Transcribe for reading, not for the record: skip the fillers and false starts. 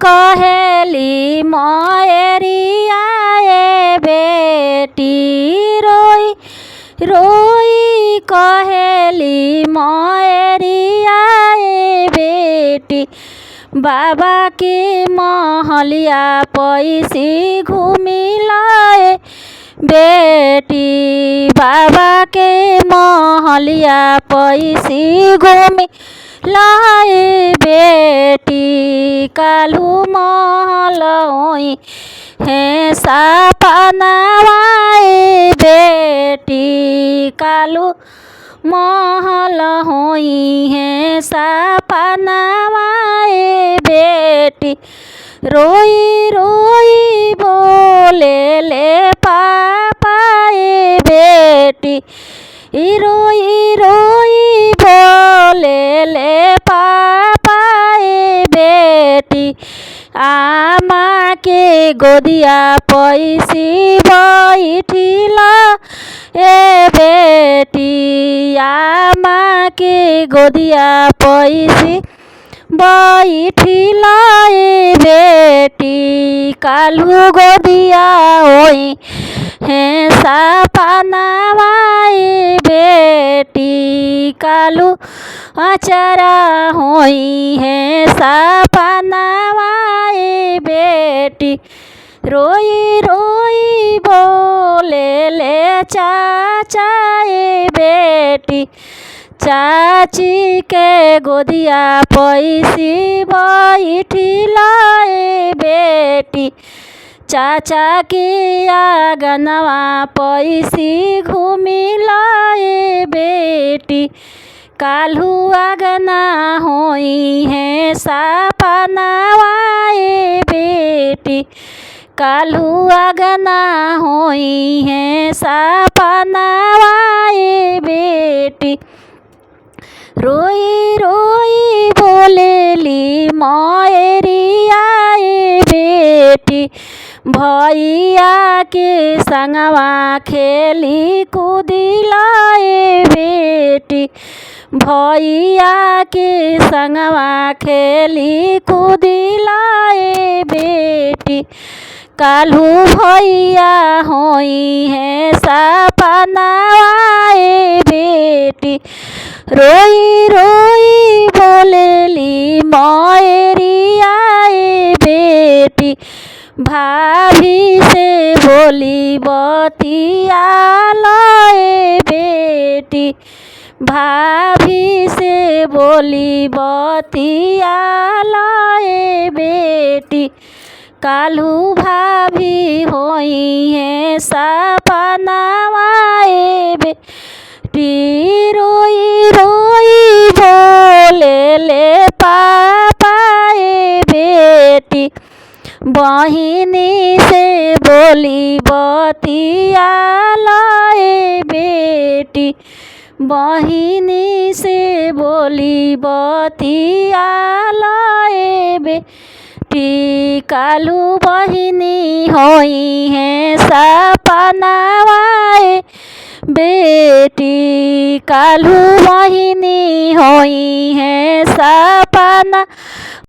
कहेली मयरिया ए बेटी रोई रोई कहेली मयरिया ए बेटी बाबा के महलिया पैसी घूमिलाए बेटी बाबा के महलिया पैसी घूमी लाए बेटी काल्हू महल होई है सपनावाए बेटी काल्हू महल होई है सपनावाए बेटी रोई रोई बोले ले पापाए बेटी रोई रोई बोले ले पापाए बेटी आमा के गोदिया पैसी बैठिला ए बेटी आमा के गोदिया पैसी बैठिला ए बेटी काल्हू गोदिया होई है सपनावा ए बेटी काल्हू अचरा होई है सपनावा ए बेटी रोई रोई बोले ले चाचा ए बेटी चाची के गोदिया पैसी बैठिला ए बेटी चाचा के आंगनवा पैसी घूमिला ए बेटी काल्हू आंगना होई है सपनावा ए बेटी काल्हू आंगना होई है सपनावा ए बेटी रोई रोई बोलेली मयरिया ए बेटी भैया के संगवा खेली कूदिला ए बेटी भैया के संगवा खेली कूदिला ए बेटी काल्हू भैया होई है सपनावा ए बेटी रोई रोई बोलेली मयरिया ए बेटी भाभी से बोली बतियाला ए बेटी भाभी से बोली बतियाला ए बेटी काल्हू भाभी होई है सपनावा ए बेटी रोई रोई बोले ले पापा ए बेटी बहिनी से बोली बतियाला ए बेटी बहिनी से बोली बतियाला ए बेटी काल्हू बहिनी होई है सपनावा ए बेटी काल्हू बहिनी होई है सपना